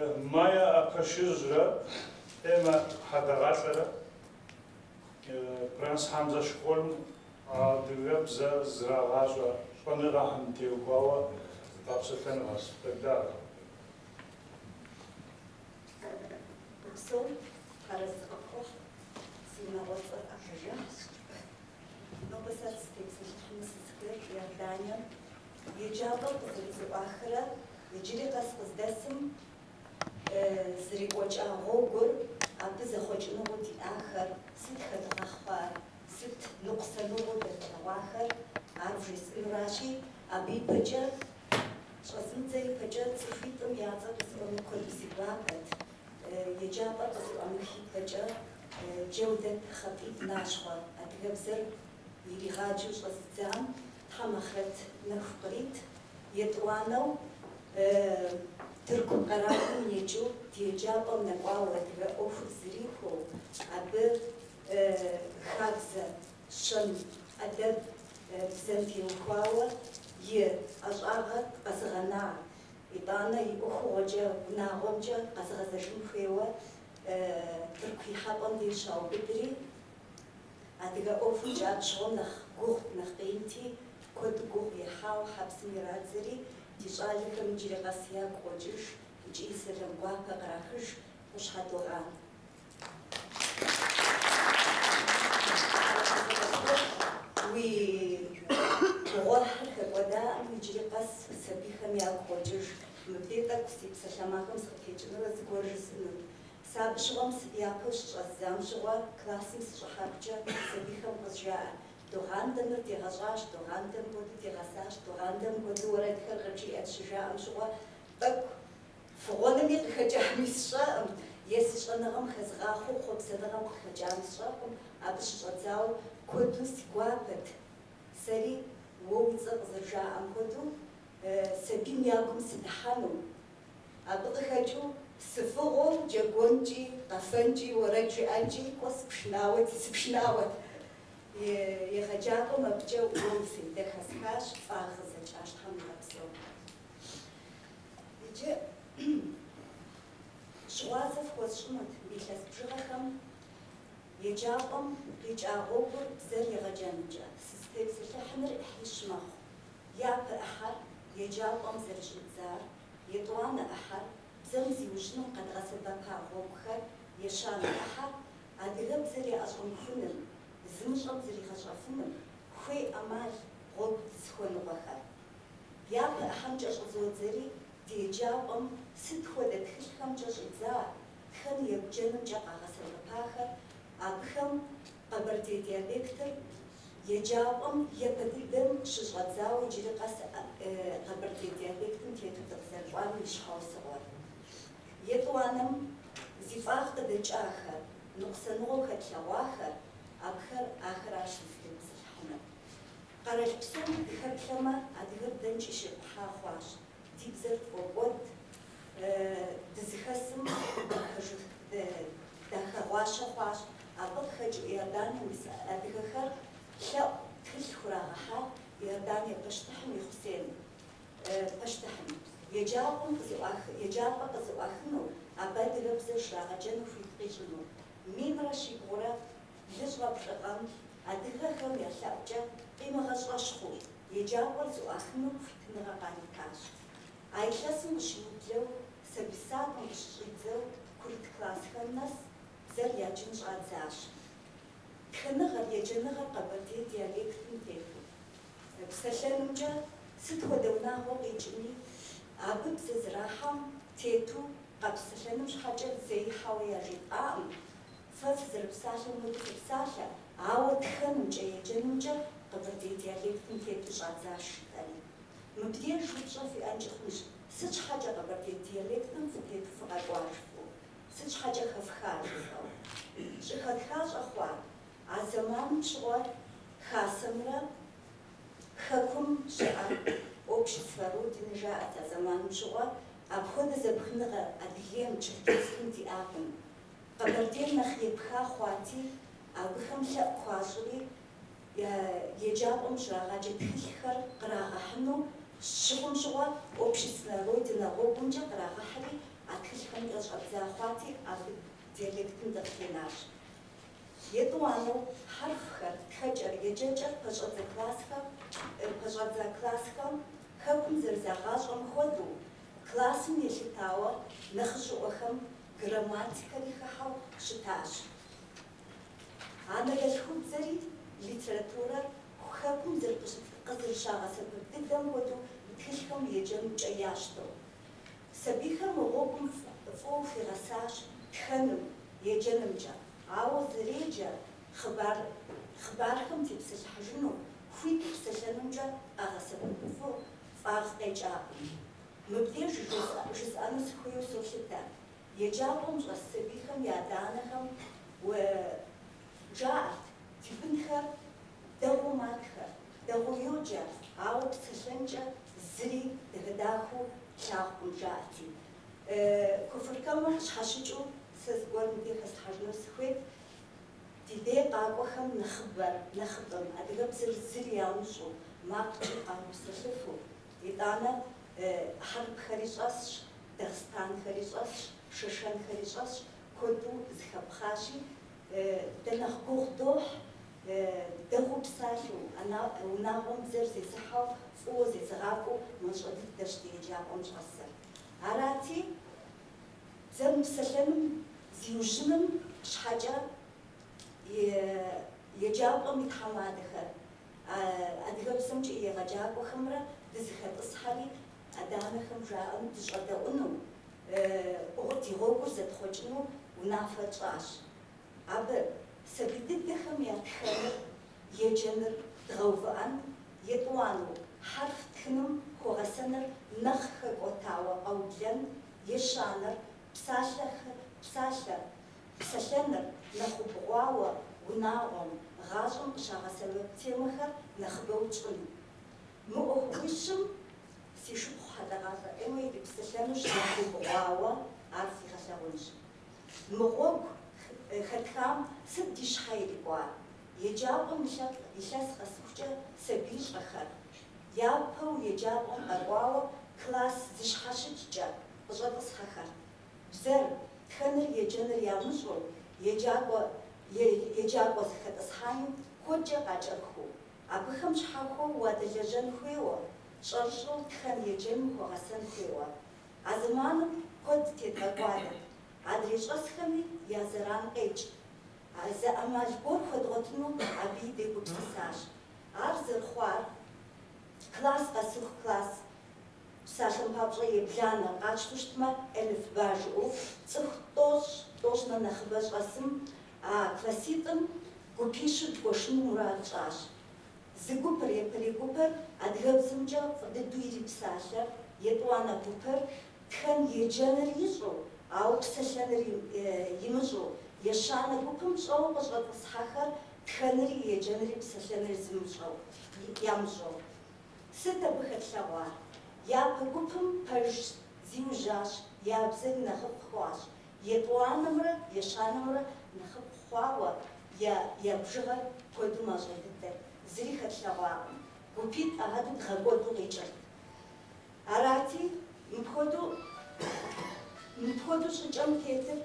Maya Apashizra, Emma Hadaratara, Prince Hamza Shkolm, Dugabza Zravaza, Panerahan Teokawa, Tapsakanas, Pagdara. So, Karazakov, Sinavasa Akaja, Nobasat takes Mrs. Clay, Daniel, Yajaba, Zuachra, Yajirikas was Desim, Zriwacha Rogur, Abizahochinooti Acher, Sit Hadrachbar, Sit Luxanogo, the Wacher, Arvis Irashi, Abi Paja, Shazinte Paja, Fitum Yaza, on Kodisibakat. يجابة أنا حبجة جودة خطيب ناشرة أتجبزر يلغاجوش أستان حمخت نخبريت يتوانو تركو قرارهم يجو تيجابة نقاوة تبقى أوفر زريكو أب خابزة شن أدب بزنتي وقاوة أجاغت أصغنار إبانا يأخوجا وناغوجا قصغة شنفيوة تركي حابن دي شاو بدري أدقى أوفن جاب شغل نخ قوغ نخ قيمتي كود قوغ يحاو حبس ميرادزري تشالي كم جري غسيا قوجش جي سرم قواقا قراخش وش هدوغان وغوحر كوداء يجري قص سبيخم يا قوجش مبدأ كسيب سلامكم سكتيجنا زغورس ساب شغم سبياكوش غزام شغوا كلاسيم شحابجا سبيخم غزجاء دوغاندم تيغاجاش دوغاندم بودي تيغاساش دوغاندم بودي ورد خرجي اتشجاء شغوا بك فغونم يتخجا ميسشا يسش انغم خزغاخو خبز انغم خجا ميسشا ابش غزاو كودو سيغوابت سري ووزق زرجاء كودو سبين ياكم سدحانو أبغى خجو سفغو جاكونجي قفنجي ورجي أنجي قص بشناوة تسبشناوة يخجاكم أبجو ومسي دخسكاش فاخذ أش حمل أبسو يجي شوازف وشمت بيخس بشغخم يجاكم يجاغوبر زر يغجنجا سستيب سلحمر إحيشماخ ياب أحد يجاب أمزر جنزار يطوانا أحد زمزي وجنو قد غسبكا غوبخر يشان أحد أدغب زري أشغم فنن زمش أمزري خشافنن خوي أمال غوب تسخون غخر ياب أحد جاش أزود زري يجاب أم ست خودة تخشخم جاش إزار خن يبجنن جاقا غسبكاخر أبخم قبرتي ديالكتر يجابم يبدلهم شجرة يجري قص قبرتي ديالكتم تيتو تغزر مش حوصور يتوانم زفاخ تدج آخر نقصنو كتلواخر أبخر آخر عشر سلم سلحنا قرش بسم خبلما أدغر دنج شبحا خواش تبزر فوقود دزخسم دخواشا خواش أبخج يردان أدغر لا كل خراها يرداني بشتحم يخسين بشتحم يجابهم يجابا قزواخنو أبد لبز شراغ جنو في قيجنو مين رشي غورا يجرب شغام أدغخم يشابجا قيمة غشغشخو يجابا زواخنو في تنغا قانيكاش عايشاسم شيوتلو سبساتم بشيتلو كل كلاس خنس زر ياجنش غازاش كنغر يجنغر قبلتي ديالكتم تيفو بسلامجا ستو دونا هو قيجني أبد زراحم تيتو قبسلامج حاجة زي حويا ريقام ففزر بساشا مدفر بساشا عاود خنجا يجنجا قبلتي ديالكتم تيتو شعزاش تاني مبدين شوفشا في أنجي خمش سج حاجة قبلتي ديالكتم تيتو فقط وارفو سج حاجة خفخاج شخدخاج أخوان عزمان شغل خاسمرة خكم شعر общество Родины жаат زمان شغل أبخذ زبخنغة أديم تشتكسين دي أبن قبلتين نخيب خواتي أبخم لا خواشري يجابهم شراغة تخيخر قراغة حنو شغل شغل общество Родины غوبنجا قراغة حري أتخيخر зэщӏэбдзахъуати абы диалектым дыхтенащ. Етӏуанэу хьэрфхэр, тхэкӏэр, еджэкӏэр пэщӏэдзэ классхэм хэкум зэрызагъащӏэм хуэдэу классым елъытауэ нэхъыжьыӏуэхэм грамматикэри хыхьэу щытащ. Анэралъхубзэри литературэр хэкум къызэрыщагъэсэбэп дыдэм хуэдэу тхылъхэм еджэнукӏэ ящтэу. Сабийхэм гъуэгум фӏыуэ хуигъэсащ тхэным, еджэнымкӏэ. Ауэ зэреджэ хъыбархэм тепсэлъыхьыжыну, хуиту псэлъэнумкӏэ къагъэсэбэпыфу фӏар къекӏакъым. Мыбдеж жысӏэну сыхуейуэ солъытэ. Еджапӏэм щӏэс сабийхэм я данэхэм жаӏэрт ди бынхэр дэгъуэу матхэ, дэгъуэу йоджэ, ауэ псэлъэнкӏэ зыри дахэдахэу лъагъукъым жаӏэрти. Куфыркэмэ щхьэщыкӏыу сэ зыгуэр мыбдеж хэслъхьэжыну сыхуейт. Ди дей къакӏуэхэм нэхъыбэм адыгэбзэр зыри ямыщӏу, макъкӏи къаупсэлъыфу, итӏанэ хьэрыпхэри щӏэсщ, Дагъстэнхэри щӏэсщ, Шэшэнхэри щӏэсщ, куэду зыхэпхъащи, дэ нэхъ гугъу дохь дэгъуэу псалъэу, унагъуэм бзэр зезыхьэу, фӏыуэ зезыгъакӏуэу мащӏэ дыдэщ ди еджапӏэм щӏэсыр. Арати, зэмыпсэлъэным зиужьыным щхьэкӏэ еджапӏэм и тхьэмадэхэр, адыгэбзэмкӏэ егъэджакӏуэхэмрэ дызыхэтӏысхьэри, адэ-анэхэм жаӏэм дыщӏэдэӏуну, ди гъуэгур зэтхъуэкӏыну унафэ тщӏащ. Абы сабий дыдэхэм я тхэныр, еджэныр дгъэувыӏэн, етӏуанэу хьэрф тхыным хуэгъэсэныр нэхъ хэкӏуэтауэ къэублэн, ещанэр, псэлъэныр нэхъ убгъуауэ унагъуэм, гъащӏэм къыщагъэсэбэп темэхэр нэхъыбэу тщӏыну. Мы ӏуэхугъуищым си шыпхъу хьэлъэгъалӏэ ӏейуэ ирипсэлъэнущ нэхъ убгъуауэ, ар зигъэлъэгъунщ. Мы гъуэгу хэтхам сыт ди щхьэ ирикӏуар? Еджапӏэм илъэс къэсыхукӏэ сабийщӏэхэр япэу еджапӏэм къэкӏуауэ класс зыщхьэщыкӏкӏэ къыщӏэтӏысхьэхэр. Бзэр, тхэныр, еджэныр ямыщӏу, еджакӏуэ зыхэтӏысхьами куэдкӏэ къакӏэрыху. Абыхэм щхьэхуэу уадэлэжьэн хуейуэ, щӏэрщӏэу тхэн еджэным хуэгъэсэн хуейуэ. А зэманым куэд тедгъэкӏуадэ. Адрей щӏэсхэми я зэран къекӏ. Зы ӏэмал гуэр хуэдгъуэтыну абы и дегупсысащ. Ар зэрыхъуар класс къэсыху класс псалъэм папщӏэ ебланэ къатщту щытмэ, элифба жыӏэу, цӏыху тӏощӏ нэхъыбэ щӏэсым, а класситӏым гупищу дгуэшыну мурад щӏащ. Зы гупыр, епэрей гупыр адыгэбзэмкӏэ фӏы дыдэу ирипсалъэр, етӏуанэ гупыр тхэн еджэныр ищӏу, ауэ псэлъэныр имыщӏу, ещанэ гупым щӏэуэ къыщӏэтӏысхьэхэр тхэнри, еджэнри, псэлъэнри ямыщӏэу. Сыт абы хэтлъэгъуар? Япэ гупым пэж зиужьащ, я бзэри нэхъыфӏ хъуащ. Етӏуанэмрэ ещанэмрэ нэхъыфӏ хъуауэ я бжыгъэр куэду мащӏэ дыдэ. Зыри хэтлъэгъуакъым. Гупитӏ ӏэхьэду дгъэкӏуэду къикӏырт. Арати, мыпхуэдэу щӏыкӏэм тетыр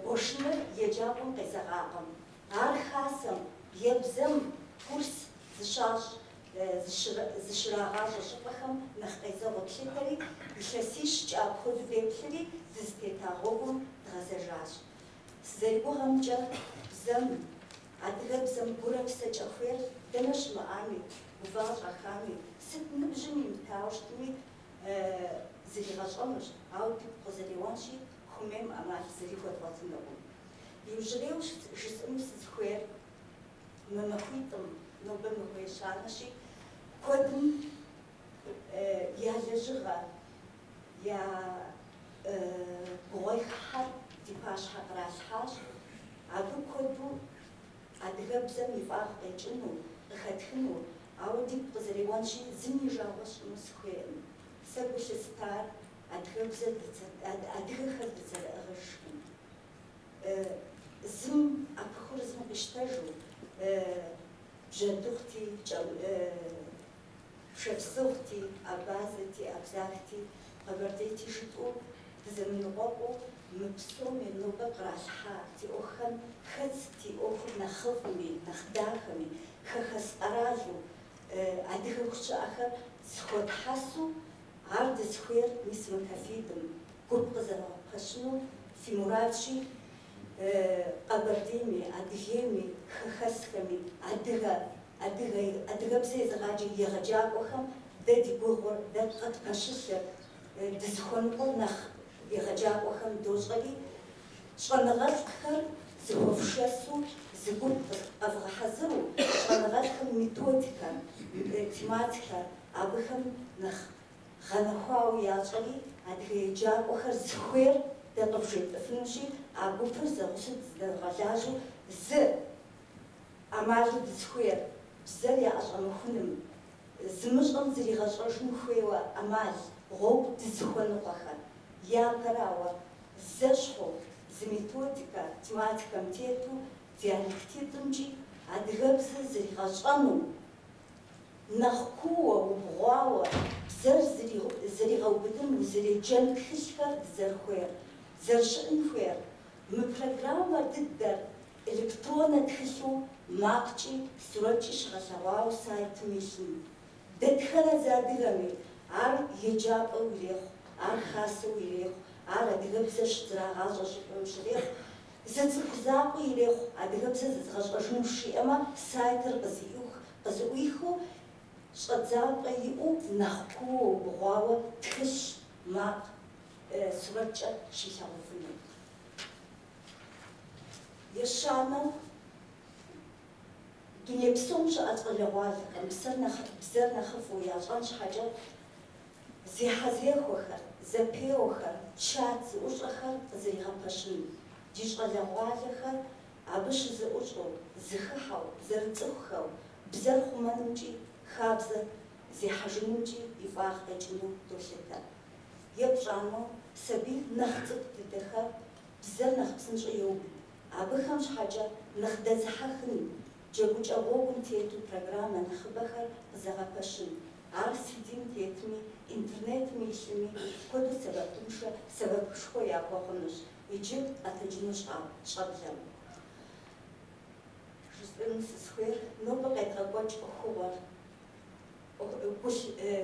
бошыныр еджапӏэм къезэгъакъым. Ар хасэм е бзэм курс зыщрагъащӏэ щӏыпӏэхэм нэхъ къезэгъу плъытэри, илъэсищкӏэ апхуэдэу деплъыри, дызытета гъуэгум дгъэзэжащ. Сызэригугъэмкӏэ бзэм, адыгэбзэм гурэ псэкӏэ хуейр дэнэ щымыӏами, ува щӏэхами, сыт ныбжьым имытауэ щытми, зыригъэщӏэнущ. Ауэ дыгу къызэреуэнщи, хъумейм ӏэмал зыри хуэдгъуэтынукъым. Иужьрейуэ жысӏэну сызыхуейр мы махуитӏым, нобэ мыхуей щанэщи, куэдым я лэжьыгъэ, я гъуэхьэр ди пащхьэ къралъхьащ. Абы куэду адыгэбзэм и фӏагъ къекӏыну, къыхэтхыну, ауэ дигу къызэреуэнщи, зыми жагъуэ щӏыну сыхуейкъым. Сэ гу лъыстар адыгэхэр дызэрыӏыгъыжкъым. Зым ӏэпыхур зым къищтэжу, бжьэдыгъути, шэпсыгъути, абазэти, абзагъти, къэбэрдейти жытӏу зэмыгъуэгъуу мы псом и нобэ къралъхьа ди ӏуэхухэм хэт ди ӏуэхур нэхъыфӏми, нэхъ дахэми, хэхэс ӏэралу адыгэху щыӏэхэр зыхуэтхьэсу ар дызыхуейр мис мы кафедрым гуп къызэрыгъэпэщыну фи мурадщи къэбэрдейми, адыгейми, хэхэсхэми, адыгэбзэ езыгъаджэ егъэджакӏуэхэм дэ ди гугъуэр, дэ къэтпэщылъыр дызыхуэныкъуэр нэхъ егъэджакӏуэхэм дощӏэри щӏэныгъэлӏхэр зыхуэфшэсу зыгур къэвгъэхьэзыру щӏэныгъэлӏхэм методикэ, тематикэ абыхэм нэхъ гъэнэхуауэ ящӏэри адыгэ еджакӏуэхэр зыхуейр дэ къыбжепӏыфынущи, а гупыр зэгъусэу зыдэгъэлажьэу зы ӏэмалу дызыхуейр бзэр яӏэщӏэмыхуным, зымыщӏэм зригъэщӏэжыну хуейуэ ӏэмал гъуэгу дызыхуэныкъуэхэр япэрауэ зэщхъу зы методикэ, тематикэм тету диалектитӏымкӏи адыгэбзэ зригъэщӏэну нэхъ куууэ, убгъуауэ бзэр зэригъэубыдын, узэреджэн тхылъхэр дызэрыхуейр, зэрыщыӏын хуейр. Мы программэ дыдэр электронэ тхылъу макъкӏи, сурэткӏи щыгъэлъэгъуауэ сайтым илъым. Дэтхэнэ зы адыгэми ар еджапӏэу ирехъу, ар хасэу ирехъу, ар адыгэбзэ зрагъащӏэ щырехъу, зы цӏыху закъуи ирехъу, адыгэбзэ зызгъэщӏэжыну шиӏэмэ сайтыр къызыӏуихыу щӏэдзапӏэ иӏэу нэхъ куууэ, убгъуауэ тхылъ, макъ, сурэткӏэ щилъэгъуфыну. Ещанэу дуней псом щыӏэ щӏалэгъуалэхэм бзэр нэхъыфӏу ящӏэн щхьэкӏэ зехьэзехуэхэр, зэпеуэхэр, чат зыӏущӏэхэр къызэригъэпэщыну. Ди щӏалэгъуалэхэр абы щызэӏущӏэу, зыхыхьэу, зэрыцӏыхухэу, бзэр хъумэнымкӏи, хабзэ зехьэжынумкӏи и фӏагъ къекӏыну долъытэ. Епщӏанэу сабий нэхъ цӏыкӏу дыдэхэр бзэр нэхъ псынщӏэ йоубыд. Абыхэм щхьэкӏэ нэхъ дэзыхьэхын, джэгукӏэ гъуэгум тету программэ нэхъыбэхэр къызэгъэпэщын. Ар CD-м тетми, интернетым илъыми, куэду сэбэпышхуэ яхуэхъунущ. Иджы ӏэтэджыну щӏэблэм. Жысӏэну сызыхуейр, нобэ къедгъэкӏуэкӏ ӏуэхугъуэр,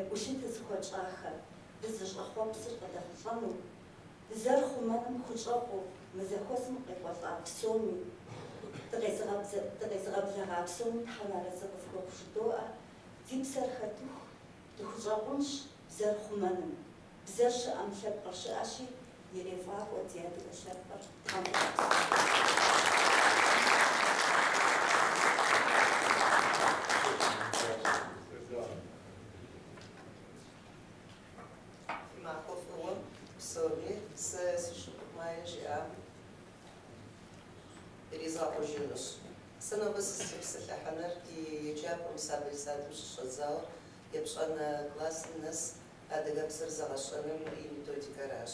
гулъытэ зыхуэчӏахэр, дызыщӏэхъуэ псыр къыдэгъэлӏэну, дызэрыхъумэным хущӏэкъуу, мы зэхуэсым къекӏуэлӏа псоми, дыкъезыгъэблэгъа псоми Тхьэм арэзы къыфхуэхъу жыдоӏэ, ди псэр хэтыху дыхущӏэкъунщ бзэр хъумэным. Бзэр щыӏэм лъэпкъыр щыӏэщи, ирефӏакӏуэ ди адыгэ лъэпкъыр Тхьэм Сынобысыслъэхьэныр ди еджапӏэм сабый садым щыщӏэдзауэ епщӏэнэ классым нэс адыгэбзэр зэгъэщӏэным и методикэращ.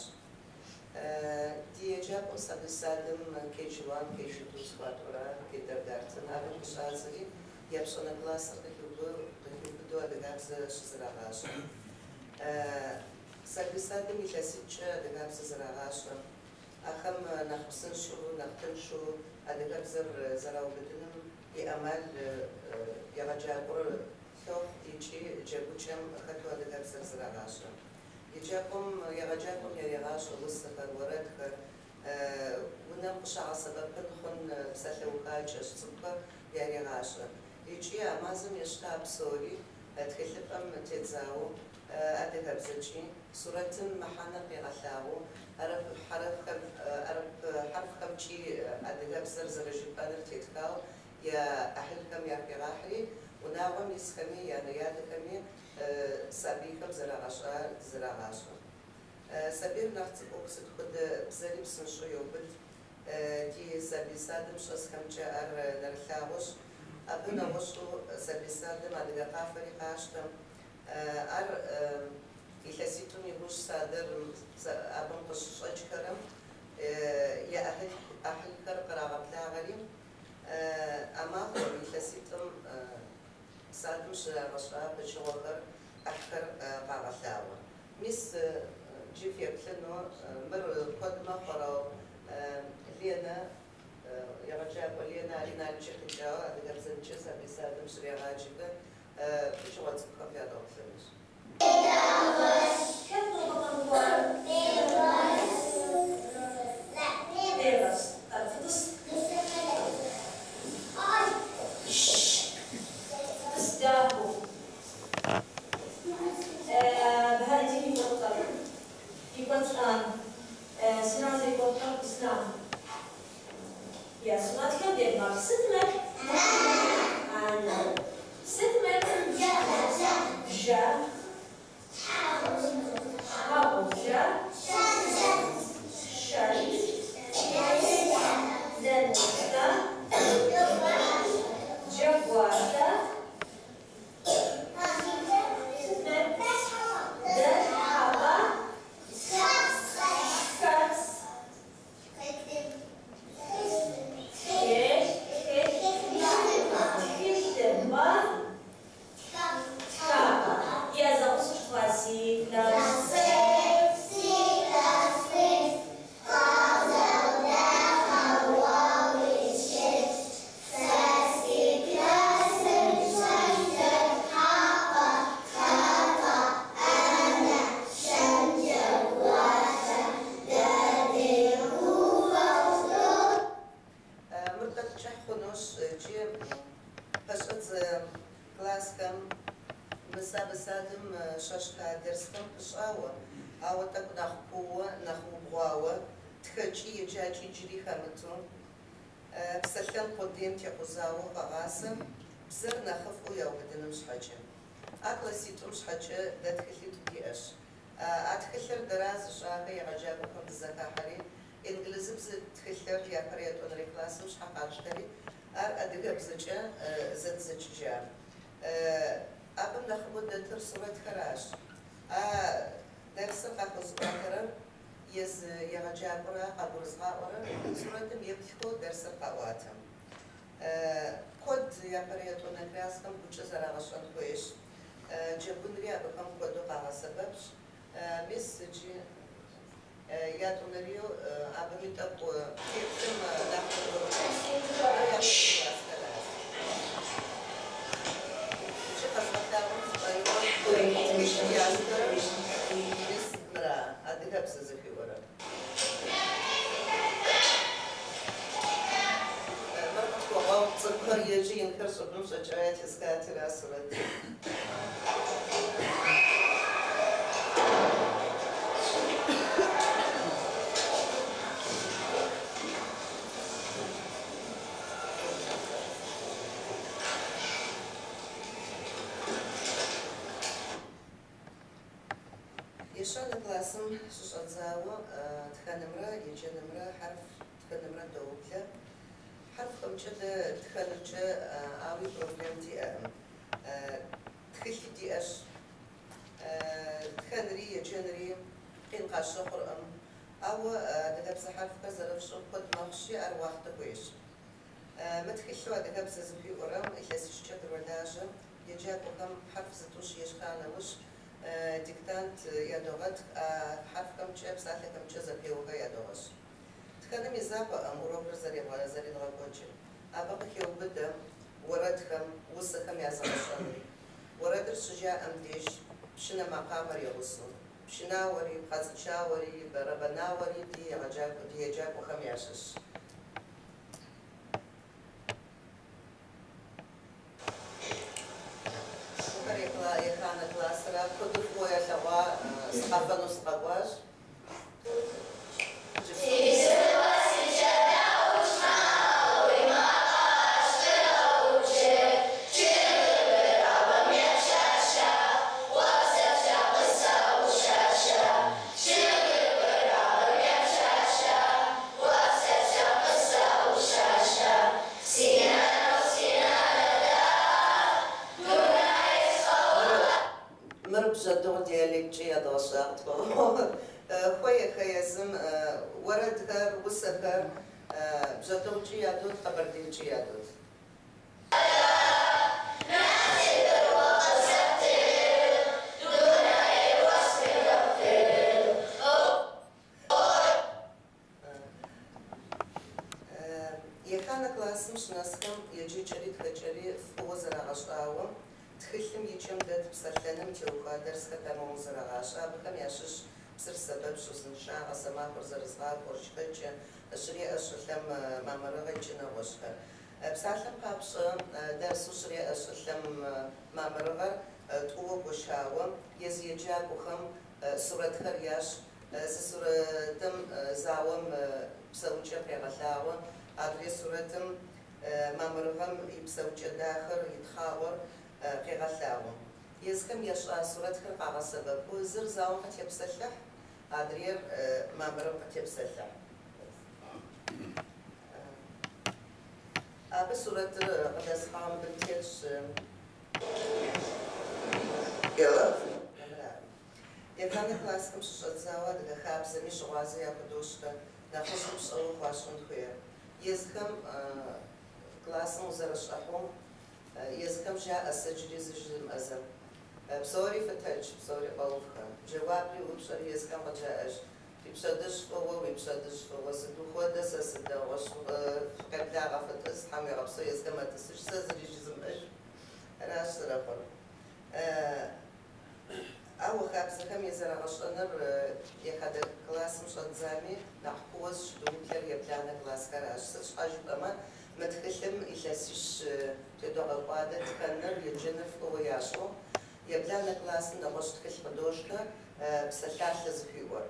Ди еджапӏэм сабый садым KG1, KG2 схуатурэ, kindergarten абым къыщӏадзэри епщӏэнэ классыр къыхиубыдэу адыгабзэ щызэрагъащӏэ. Сабый садым илъэситӏкӏэ адыгабзэ зэрагъащӏэ. Ахэм нэхъ псынщӏэу, нэхъ тыншэу адыгэбзэр зэраубыдыным и ӏэмал егъэджакӏуэр лъохъу икӏи джэгукӏэм хэту адыгэбзэр зэрагъащӏэ. Еджапӏэм ярегъащӏэ усэхэр, уэрэдхэр, унэм къыщагъэсэбэпын хъун псалъэухакӏэ цӏыкӏухэр ярегъащӏэ. Икӏи а мазэм ещхьа псори тхылъымпӏэм тедзауэ адыгэбзэкӏи сурэтым мэхьэнэр къегъэлъагъуу حرفكمчи адыгэбзэр зэрыжыпӏэныр тетхауэ я ӏыхьылхэм яхегъахьри унагъуэм исхэми янэ-ядыхэми сабийхэм зэрагъащӏэ. Сабийр нэхъ цӏыкӏуу сыт хуэдэ бзэри псынщӏэу йобыд. Ди сабий садым щӏэсхэмкӏэ ар нэрылъагъуэщ. Абы нэгъуэщӏу сабий садым адыгэ къафэри къащтэ. Ар илъэситӏум игъущ садыр абым къыщыщӏэкӏхэрэм я ӏыхьылхэр кърагъэблагъэри ӏэмахуэм илъэситӏым садым щрагъэщӏа пэчыгъуэхэр ӏыхьхэр къагъэлъагъуэ. Мис джи феплъыну мыр جريغاجبة بجوات كافيا دوكلمش شاشكا درسكم بشاوة أو تك نخبوة نخبواوة تخجي يجاجي جري خمتون بسلكن قديم تيقوزاوة فغاسم بزر نخف وياو بدنا مش حاجة أكلا سيتو مش حاجة دا تخلي تبيئش أتخلر دراز شاقي عجابكم بالزكاة حري إنجليزي بزر تخلر يا بريتون ريكلاس مش حقاجتري أدقى بزجة زد زججان أبن نخبود دتر صورة خراش درس قاقوز باكرا يز يغجابرا قبرز غاورا صورة يبتكو درس قواتم كود يا بريتو نكراسكم بوچه زرا غشان كويش جبون ريا بكم كودو قاقا سببش ميس جي ياتو نريو أبن متقو كيفتم نحن يجي ينكرش بنمشي جايات يسكاتي راسرد يشان كلاسم شش أجزاء تخنمرة يجي نمرة حرف تخنمرة دوبلة حرف خمسة تخنرجة أوي بروبلم دي تخلي دي أش تخنري يجنري قين قاش قرأم أو دكابس حرف كذا لفش قد مخشي أرواح تقويش ما تخلوا دكابس زبي قرأم إلا سشجع الورداجة يجاب وكم حرف زتوش يشكانا وش ديكتانت يدوغت حرف كم شيء بساعة كم شيء زبي وغا يدوغش تكلم يزابا أمورو برزري ولا زري الغبوجي أبغى كيو بدم وردكم وسكم يا زمشاني ورد الشجاع أمديش بشنا مقامر يغصن بشنا وري قازشا وري بربنا وري دي عجاب دي عجاب وخم يعشش وكريكلا يخانا كلاسرا كدو فويا شوا سقافا نسقاواش مربجة ديالك جي دوشات خويا خيازم ورد هر وسكر بجدو جي يادود خبر دي جي يادود Ехана классым щынэсхэм еджэкӏэри тхэкӏэри фӏыуэ зэрагъэщӏауэ тхылъым и чэм дэт псэлъэным теухуа дэрсхэр пэмыуэ зэрагъащӏэ. Абыхэм ящыщ псыр сэбэп щӏузыншагъэ, сэмахуэр зэрызгъакӏуэр, шхэкӏэ, щыриӏэ щылъэм мамырыгъэ икӏи нэгъуэщӏхэр. Псалъэм папщӏэ дэрсу щыриӏэ щылъэм мамырыгъэр тӏууэ гуэшауэ езы еджакӏуэхэм сурэтхэр ящӏ. Зы сурэтым зауэм псэукӏэ къегъэлъагъуэ, адрей сурэтым мамырыгъэм и псэукӏэ дахэр, и тхъагъуэр къегъэлъагъуэ. Езыхэм ещӏа сурэтхэр къагъэсэбэпу зыр зауэм къытепсэлъыхь, адрейр мамырым къытепсэлъыхь. Абы сурэтыр къыдэсхьам бынтетщ. Еханы классхэм щыщӏэдзауэ адыгэ хабзэми щыгъуазэ яхудощтэ, нэхъыжьым пщӏэуэ хъуащӏын хуейр. Езыхэм классым узэрыщӏыхьу, езыхэм жаӏэ сыджри зыжымыӏэзэм. Псори фытэж, псори къэувхэ. Джэуапри упщӏэри езыхэм къыджаӏэщ. Уи пщэдыжь фӏыуэ, уи пщэдыжь фӏыуэ, сыду хуэдэ сэ сыдэгъуэщ, къеблагъэ фытӏыс, Тхьэм уегъэпсэу езыхэм этӏысыж, сэ зыри жызымыӏэж. Аращ зэрыхъур. Ауэ хабзэхэм езэрагъэщӏэныр ехадэ классым щӏэдзами нэхъ куууэ зыщыдуплъэр ебланэ классхэращ. Сыт щхьэ жыпӏэмэ, мы тхылъым илъэсищ тедогъэкӏуадэ тхэныр, еджэныр фӏыуэ ящӏу. Ебланэ классым нэгъуэщӏ тхылъ къыдощтэ, псэлъалъэ зыхуиӏуэр.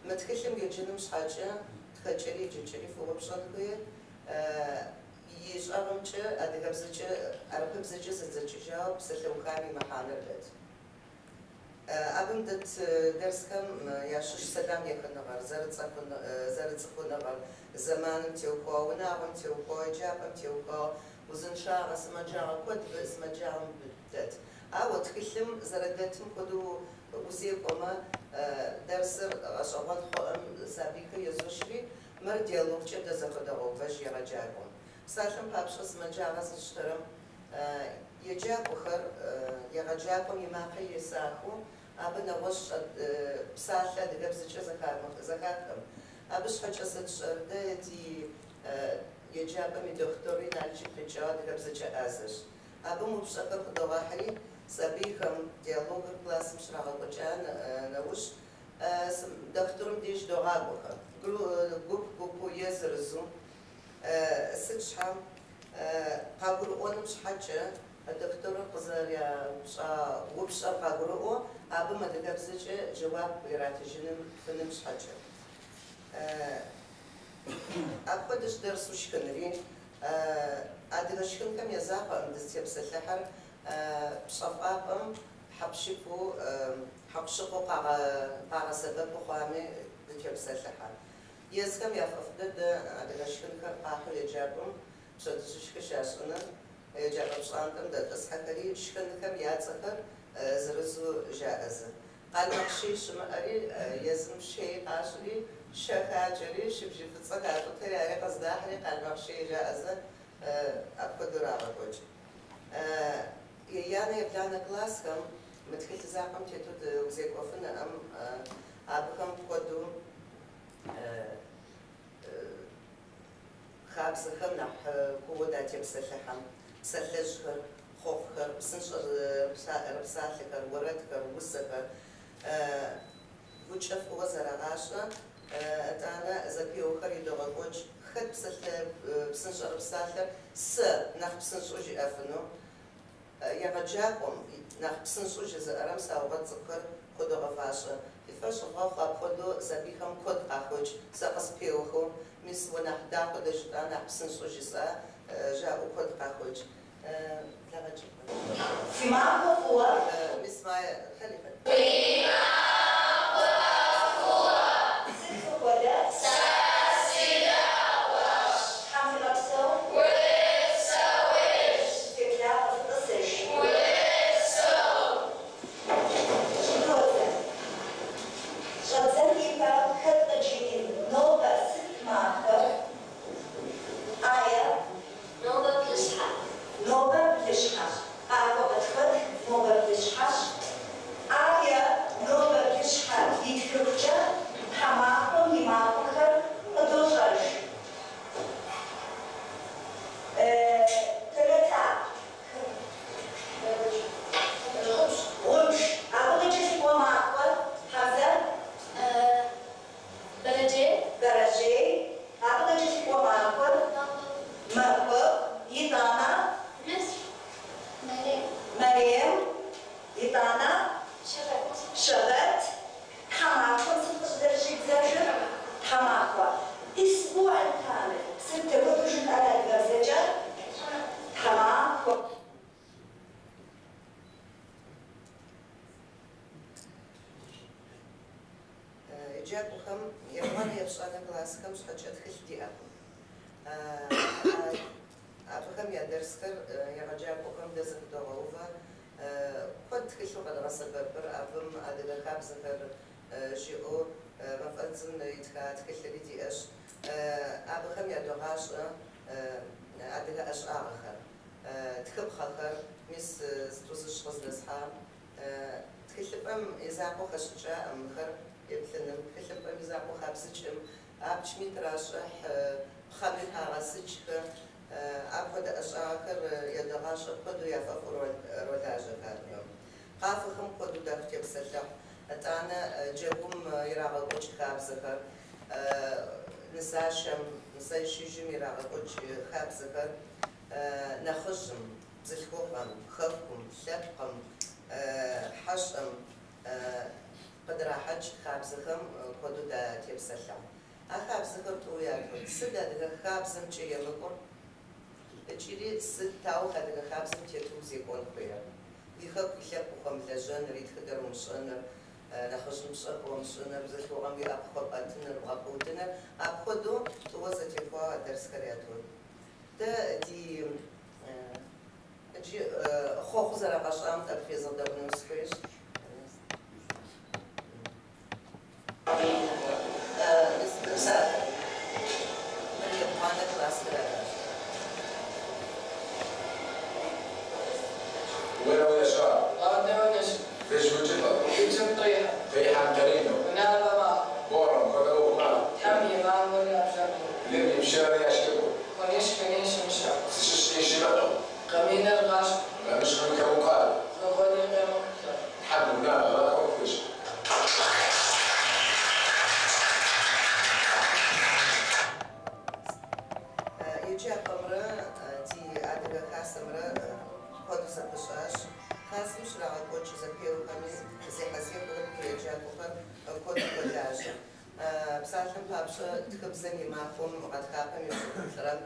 Мы тхылъым еджэным щхьэкӏэ тхэкӏэри еджэкӏэри фӏыуэ пщӏэн хуейр. И щӏэгъымкӏэ адыгэбзэкӏэ, ӏэрыпыбзэкӏэ зэдзэкӏыжауэ псалъэухам и мэхьанэр дэт. Абым дэт дэрсхэм ящыщ сэлам ехъыныгъэр, зэрыцӏыхуныгъэр, зэманым теухуа, унагъуэм теухуа, еджапӏэм теухуа, узыншагъэ, сымаджагъэ куэд сымаджагъэм дэт. Ауэ тхылъым зэрыдэтым хуэдэу узекӏуэмэ, дэрсыр гъэщӏэгъуэн хъуӏэм сабийхэр езощри, мыр диалогкӏэ дэзэхуэдэгъуэувэж егъэджакӏуэм. Псалъэм папщӏэ сымаджагъэ зыщтэрым, еджакӏуэхэр егъэджакӏуэм и макъыр есахыу, абы нэгъуэщӏ псалъэ адыгэбзэкӏэ зэхахэм. Абы щхьэкӏэ сыт щӏэр, дэ ди еджапӏэм и дохутырри Налджи къикӏауэ адыгэбзэкӏэ ӏазэщ. Абы упщӏэхэр къыдогъэхьри, сабийхэм диалогыр классым щрагъэкӏуэкӏа нэужь, дохутырым деж догъакӏуэхэр. Гупу е зырызу. Сыт щхьэм къагурыӏуэным щхьэкӏэ дохутырыр къызэряпщӏа упщӏэр къагурыӏуэу, абым адыгэбзэкӏэ джэуап иратыжыным фыным щхьэкӏэ. Апхуэдэщ дэрсу шхынри, адыгэ шхынхэм езакъуэӏым дызытепсэлъыхьыр, пщӏэфӏапӏэм хьэпщыпу, хьэкъущыкъуэу къагъэсэбэпу хъуами дытепсэлъыхьэ. Езыхэм яфӏэфӏ дыдэ адыгэ шхынхэр къахьу еджапӏэм пщэдджыжьхэщ ящӏыныр, еджапӏэ пщӏантӏэм дэтӏысхьэхэри шхынхэм я цӏэхэр зырызу жаӏэзэ. Къалмыкъщей щымыӏэри, езым шей къащӏри, шэ хакӏэри, шыбжий фӏыцӏэ хащӏытри, ари къэздахьри къалмыкъщей жаӏэзэ, апхуэдэу рагъэкӏуэкӏ. Янэ ебланэ классхэм мы тхылъ закъуэм тету узекӏуэфынуӏым, абыхэм хуэдэу хабзэхэм нэхъ куууэ датепсэлъыхьэм, псалъэжьхэр, хъуэхъухэр, псынщӏэр псалъэхэр, уэрэдхэр, усэхэр, гукӏэ фӏыуэ зэрагъащӏэ, итӏанэ зэпеуэхэр идогъэкӏуэкӏ, хэт псынщӏэр псалъэр сэ нэхъ псынщӏэу жиӏэфыну, егъэджакӏуэм нэхъ псынщӏэу жызыӏэрэм саугъэт цӏыкӏухэр худогъэфащӏэ. И фӏэщ гъэхъу апхуэдэу сабийхэм куэд къахуэкӏ, сэ къыспеуэхыу, мис уэ нэхъ дахэу дэжытӏа, нэхъ псынщӏэу жысӏа, жаӏэу куэд къахуэкӏ. Фи махуэ фӏыуэ? Мис Майя, хьэли. Сыт фыхуэдэ? Тхьэм фынэпсэу? Феплъагъэ фытӏысыж? Щӏэдзэн и хэт къыджиӏэн? Нобэ сыт махуэр? Ая? Нобэ блыщхьэ. Нобэ блыщхьэ. Къакӏуэ къытхэт нобэ блыщхьэщ. Ая нобэ يجابوهم يبغون يبشرنا كلاسكم شحال تخل ديالهم أبغم يدرسكر يجابوهم دزك دوغوفا قد تخلوا قد غسببر أبم أدل خابزكر جيو مفأنزن يتكات كل بيتي إيش أبغم يدوغاش أدل إيش آخر تخب خاطر مس ستوزش غزلسها تخلبم يزعقو خشجة أم خر يبثنم تخلبم يزعقو خابزجم أبشمي تراشح خامنها غسجك أبغد إيش آخر يدوغاش قدو يفافر روداجة كارم قافخم قدو داخت يبسلح أتانا جابهم يراغل وجه خابزكر نساشم نساشيجم يراغل وجه خابزكر نخجم بزلكوهم خفكم شبكم حشم قدر حج خابزكم قدو دا تبسلح أخابزكر توياكم سدا دغ خابزم جي يمكر تشيري سد تاو خدغ خابزم تيتوزي كون خويا يخب شبكم لجن ريت خدر مشن نخشم شق ومشنا بزاف وغم يأخذ أتنا وأخذنا أخذوا توزع تفوا درس كرياتون ده دي خوخ زرع قشام تبخيز الدبن مسكريش مساء من يبغانا كلاس كرياتون وين هو يا شباب؟ أردونش ليش وجهك؟ يجم طيحة في حال كريمه ونال بما بورم خذوه مال حمي ما ولا بشر لم يمشي يشكبه ونيش مشا تشيش بقى قمين الغاش مش من كم قال نقول قيمة حد نال لا خوفش يجي قمرة تي عدد خاصمرة خد سبشاش خاصم شرع الكوتش زكيو خميس زي حسيب غير يجي بخر كود كولاج بصراحة بابشة تخبزني معكم وقد خاقم يوسف شرب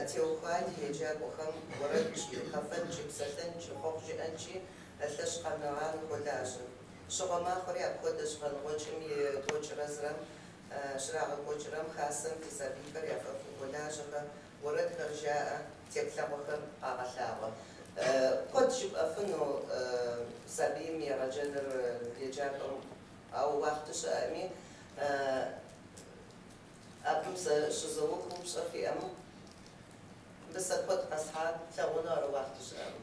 تيو خاد يجي بخم ورد خفن جبسلن جخوخ جنشي لش قنوان كولاج شغل ما خري أبخد شغل وجم يتوج رزرم شرع الكوتش رم خاصم في سبيكر يفرق كولاج ورد خرجاء تبلغ وخر قاغلاوة قد يبقى فنو سبيم يا رجل يجاكم أو وقت شامي أبمس شزوكم شفي أم بس قد أصحاب تغنى وقت شامي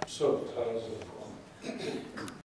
So,